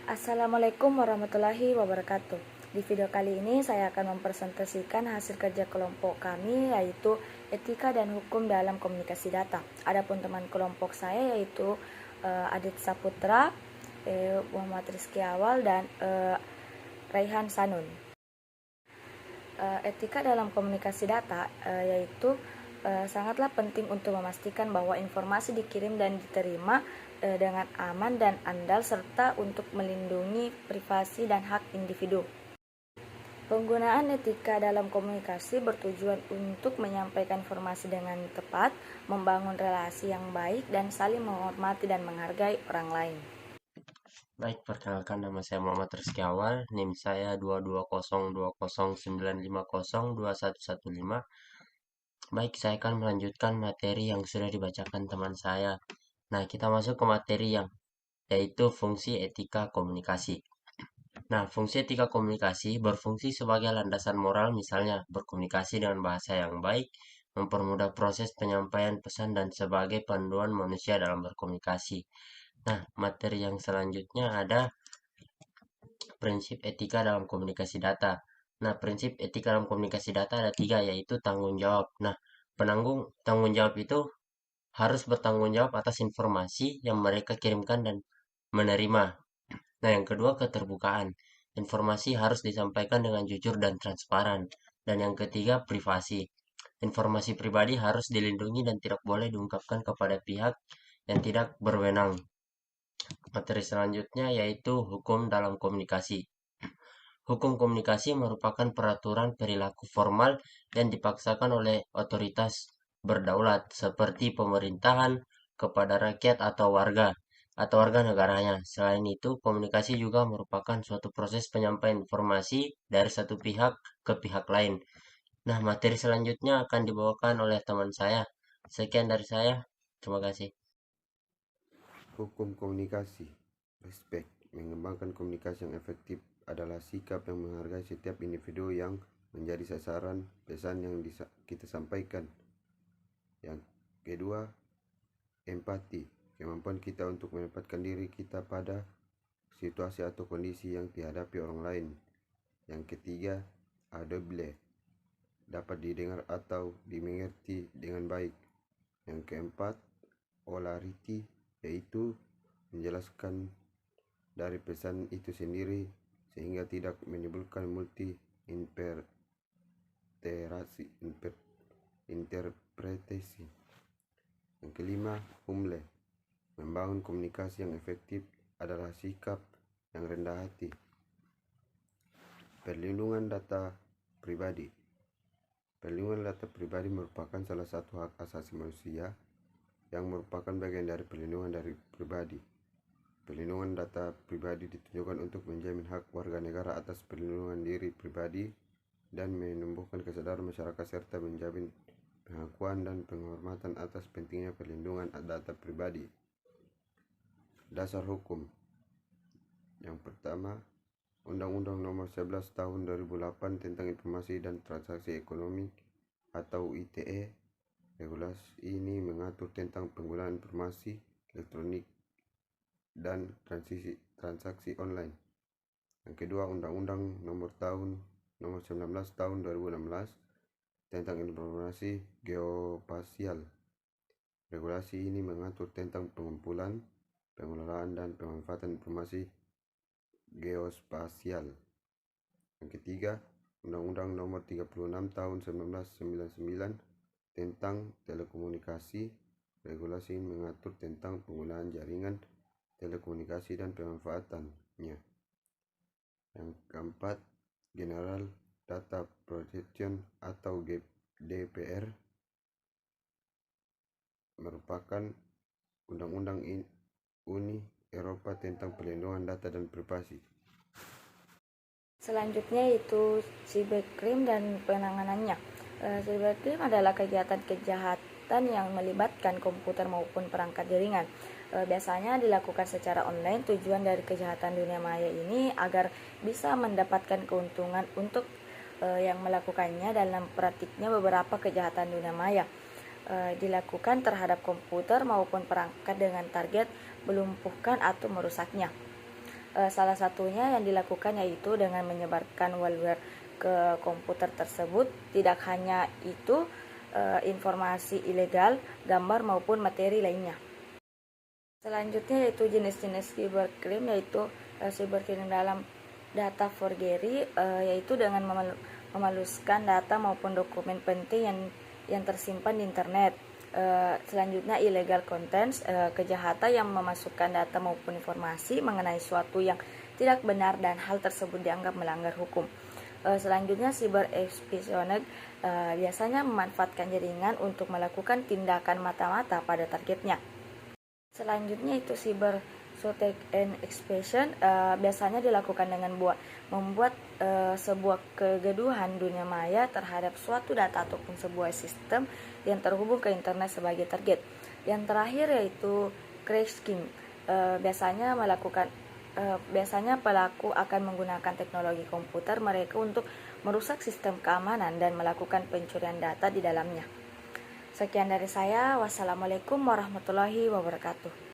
Assalamualaikum warahmatullahi wabarakatuh. Di video kali ini saya akan mempresentasikan hasil kerja kelompok kami, yaitu etika dan hukum dalam komunikasi data. Adapun teman kelompok saya yaitu Adit Saputra, Muhammad Rizky Awal, dan Raihan Sanun. Etika dalam komunikasi data yaitu sangatlah penting untuk memastikan bahwa informasi dikirim dan diterima dengan aman dan andal, serta untuk melindungi privasi dan hak individu. Penggunaan etika dalam komunikasi bertujuan untuk menyampaikan informasi dengan tepat, membangun relasi yang baik, dan saling menghormati dan menghargai orang lain. Baik, perkenalkan nama saya Muhammad Rizky Awal, NIM saya 2202095021115. Baik, saya akan melanjutkan materi yang sudah dibacakan teman saya. Nah, kita masuk ke materi yaitu fungsi etika komunikasi. Nah, fungsi etika komunikasi berfungsi sebagai landasan moral, misalnya berkomunikasi dengan bahasa yang baik, mempermudah proses penyampaian pesan, dan sebagai panduan manusia dalam berkomunikasi. Nah, materi yang selanjutnya ada prinsip etika dalam komunikasi data. Nah, prinsip etika dalam komunikasi data ada 3, yaitu tanggung jawab. Nah, tanggung jawab itu harus bertanggung jawab atas informasi yang mereka kirimkan dan menerima. Nah, yang kedua, keterbukaan. Informasi harus disampaikan dengan jujur dan transparan. Dan yang ketiga, privasi. Informasi pribadi harus dilindungi dan tidak boleh diungkapkan kepada pihak yang tidak berwenang. Materi selanjutnya yaitu hukum dalam komunikasi. Hukum komunikasi merupakan peraturan perilaku formal yang dipaksakan oleh otoritas berdaulat seperti pemerintahan kepada rakyat atau warga negaranya. Selain itu, komunikasi juga merupakan suatu proses penyampaian informasi dari satu pihak ke pihak lain. Nah, materi selanjutnya akan dibawakan oleh teman saya. Sekian dari saya. Terima kasih. Hukum komunikasi. Respect. Mengembangkan komunikasi yang efektif adalah sikap yang menghargai setiap individu yang menjadi sasaran pesan yang kita sampaikan. Yang kedua, empati. Kemampuan kita untuk menempatkan diri kita pada situasi atau kondisi yang dihadapi orang lain. Yang ketiga, audible. Dapat didengar atau dimengerti dengan baik. Yang keempat, olarity, yaitu menjelaskan dari pesan itu sendiri sehingga tidak menimbulkan multi interpretasi. Yang kelima, humble. Membangun komunikasi yang efektif adalah sikap yang rendah hati. Perlindungan data pribadi. Perlindungan data pribadi merupakan salah satu hak asasi manusia yang merupakan bagian dari perlindungan dari pribadi. Perlindungan data pribadi ditujukan untuk menjamin hak warga negara atas perlindungan diri pribadi dan menumbuhkan kesadaran masyarakat serta menjamin pengakuan dan penghormatan atas pentingnya perlindungan data pribadi. Dasar hukum. Yang pertama, Undang-Undang Nomor 11 Tahun 2008 tentang Informasi dan Transaksi Ekonomi atau ITE. Regulasi ini mengatur tentang penggunaan informasi elektronik dan transaksi online. Yang kedua, Undang-Undang Nomor 19 Tahun 2016 tentang informasi geospasial. Regulasi ini mengatur tentang pengumpulan, pengelolaan, dan pemanfaatan informasi geospasial. Yang ketiga, Undang-Undang Nomor 36 Tahun 1999 tentang telekomunikasi. Regulasi ini mengatur tentang penggunaan jaringan telekomunikasi dan pemanfaatannya. Yang keempat, General Data Protection atau GDPR merupakan undang-undang Uni Eropa tentang perlindungan data dan privasi. Selanjutnya yaitu cybercrime dan penanganannya. Cybercrime adalah kegiatan kejahatan yang melibatkan komputer maupun perangkat jaringan. Biasanya dilakukan secara online. Tujuan dari kejahatan dunia maya ini agar bisa mendapatkan keuntungan untuk yang melakukannya. Dalam praktiknya, beberapa kejahatan dunia maya dilakukan terhadap komputer maupun perangkat dengan target melumpuhkan atau merusaknya. Salah satunya yang dilakukan yaitu dengan menyebarkan malware ke komputer tersebut. Tidak hanya itu, informasi ilegal, gambar maupun materi lainnya. Selanjutnya yaitu jenis-jenis cybercrime, yaitu cybercrime dalam data forgery, yaitu dengan memaluskan data maupun dokumen penting yang tersimpan di internet. Selanjutnya illegal contents, kejahatan yang memasukkan data maupun informasi mengenai suatu yang tidak benar dan hal tersebut dianggap melanggar hukum. Selanjutnya cyber espionage, biasanya memanfaatkan jaringan untuk melakukan tindakan mata-mata pada targetnya. Selanjutnya itu cyber attack and expansion, biasanya dilakukan dengan membuat sebuah kegaduhan dunia maya terhadap suatu data ataupun sebuah sistem yang terhubung ke internet sebagai target. Yang terakhir yaitu cracking, biasanya pelaku akan menggunakan teknologi komputer mereka untuk merusak sistem keamanan dan melakukan pencurian data di dalamnya. Sekian dari saya. Wassalamualaikum warahmatullahi wabarakatuh.